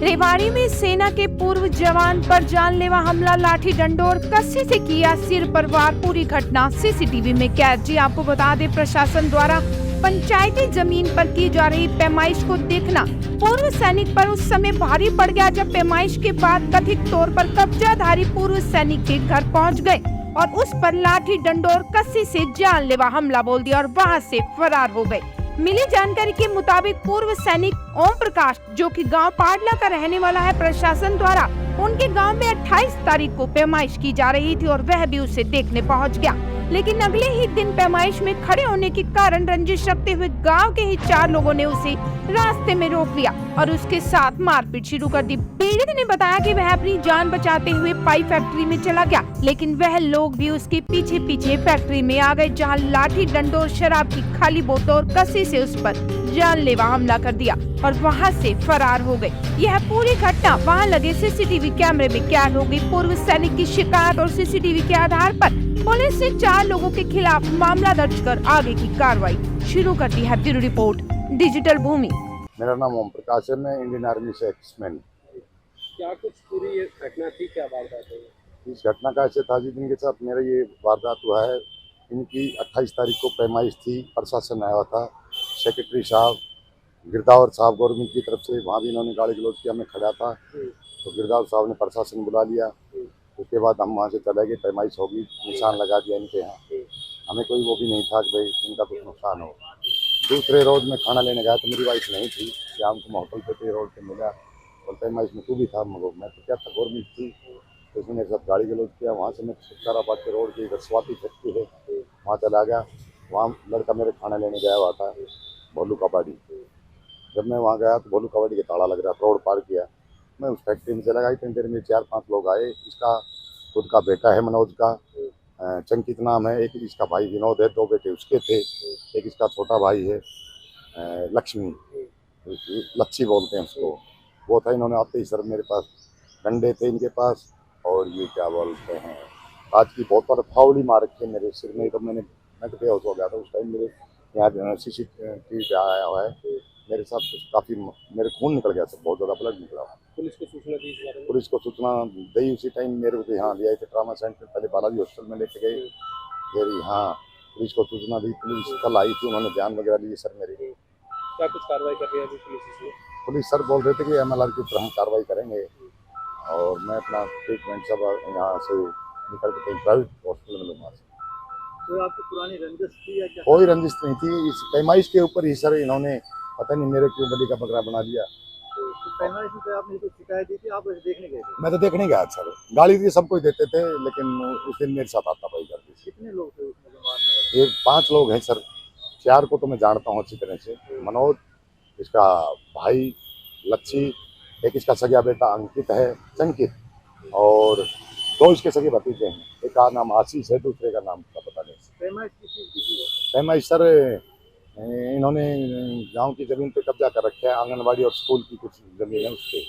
रेवाड़ी में सेना के पूर्व जवान पर जानलेवा हमला, लाठी डंडोर कस्सी से किया सिर पर वार। पूरी घटना सीसीटीवी में कैद। जी आपको बता दें, प्रशासन द्वारा पंचायती जमीन पर की जा रही पैमाइश को देखना पूर्व सैनिक पर उस समय भारी पड़ गया जब पैमाइश के बाद कथित तौर पर कब्जाधारी पूर्व सैनिक के घर पहुंच गए और उस पर लाठी डंडोर कस्सी से जानलेवा हमला बोल दिया और वहां से फरार हो गए। मिली जानकारी के मुताबिक पूर्व सैनिक ओम प्रकाश, जो कि गांव पाडला का रहने वाला है, प्रशासन द्वारा उनके गांव में 28 तारीख को पैमाइश की जा रही थी और वह भी उसे देखने पहुंच गया। लेकिन अगले ही दिन पैमाइश में खड़े होने के कारण रंजिश रखते हुए गांव के ही 4 लोगों ने उसे रास्ते में रोक लिया और उसके साथ मारपीट शुरू कर दी। पीड़ित ने बताया कि वह अपनी जान बचाते हुए पाई फैक्ट्री में चला गया, लेकिन वह लोग भी उसके पीछे पीछे फैक्ट्री में आ गए, जहां लाठी डंडोर, शराब की खाली बोतल और कस्सी से उस पर जानलेवा हमला कर दिया और वहां से फरार हो गए। यह पूरी घटना वहां लगे सीसीटीवी कैमरे में कैद हो गई। पूर्व सैनिक की शिकायत और सीसीटीवी के आधार पर पुलिस ने 4 लोगों के खिलाफ मामला दर्ज कर आगे की कार्रवाई शुरू कर दी है। ब्यूरो रिपोर्ट, डिजिटल भूमि। मेरा नाम ओम प्रकाश है, मैं इंडियन आर्मी से एक्समैन। क्या कुछ पूरी ये घटना थी, क्या वारदात है? इस घटना का ऐसे था जी, जिनके साथ मेरा ये वारदात हुआ है, इनकी 28 तारीख को पैमाइश थी। प्रशासन आया हुआ था, सेक्रेटरी साहब, गिरदावर साहब गवर्नमेंट की तरफ से, वहाँ भी इन्होंने गाड़ी गलौज किया। मैं खड़ा था तो गिरदावर साहब ने प्रशासन बुला लिया। उसके बाद हम वहाँ से चले गए। पैमाइश होगी, निशान लगा दिया इनके यहाँ। हमें कोई वो भी नहीं था कि भाई इनका कुछ नुकसान हो। दूसरे रोज में खाना लेने गया तो मेरी वाइफ नहीं थी, शाम को होटल पे रोड पे मिला। और पैमाइश में तू भी था, मगर मैं तो क्या था, गवर्नमेंट थी, तो उसने मेरे साथ गाड़ी गलौज किया। वहाँ से मैं छुटकाराबाद के रोड की इधर स्वाति फैक्ट्री है, वहाँ चला गया। वहाँ लड़का मेरे खाना लेने गया हुआ था, भोलू कबाड़ी। जब मैं वहाँ गया तो भोलू कबाड़ी का ताला लग रहा, रोड पार किया। मैं उस फैक्ट्री में चला गया। इतनी देर में 4-5 लोग आए। इसका खुद का बेटा है मनोज का, चंकित नाम है। एक इसका भाई विनोद है, 2 बेटे उसके थे। एक इसका छोटा भाई है लक्ष्मी, लच्छी बोलते हैं उसको, वो था। इन्होंने आते ही सर मेरे पास डंडे थे इनके पास, और ये क्या बोलते हैं, कांच की बोतल फावड़ी मार रखी है मेरे सिर में। तो मैं तो बेहोश हो गया था उस टाइम। मेरे यहाँ सीसीटीवी पे आया हुआ है, मेरे साथ काफ़ी मेरे खून निकल गया, सब बहुत ज़्यादा ब्लड निकला। पुलिस को सूचना दी इस बारे में? पुलिस को सूचना दी उसी टाइम। मेरे को यहाँ लिया थे ट्रामा सेंटर, पहले बालाजी हॉस्पिटल में लेके गए, फिर यहाँ पुलिस को सूचना दी। पुलिस कल आई थी, उन्होंने बयान वगैरह लिए सर मेरे। क्या कुछ कार्रवाई कर रही है अभी पुलिस इसमें? पुलिस सर बोल रहे थे कि MLR के ऊपर हम कार्रवाई करेंगे, और मैं अपना ट्रीटमेंट सब यहाँ से निकल के कहीं प्राइवेट हॉस्पिटल में लूँगा। तो आपकी पुरानी रंजिश थी या क्या? कोई रंजिश नहीं थी। इस पैमाइश के ऊपर ही सर इन्होंने पता नहीं मेरे क्यों बली का बकरा बना दिया। तो पैमाइश में आपने तो शिकायत दी थी, आप उसे देखने गए थे? मैं तो देखने गया सर, गाली थी सबको देते थे, लेकिन उस दिन मेरे साथ आता पाई करती थी। कितने लोग थे उसमें मारने वाले? ये 5 लोग हैं सर। 4 को तो मैं जानता हूँ अच्छी तरह से, मनोज, इसका भाई लच्छी, एक इसका सगा बेटा अंकित है, चंकित, और 2 इसके सगे भतीजे हैं। एक का नाम आशीष है, दूसरे का नाम का पता नहीं। पैमाइश किस चीज़ की थी? पैमाइश सर इन्होंने गांव की ज़मीन पे कब्जा कर रखा है, आंगनबाड़ी और स्कूल की कुछ ज़मीन है उसके।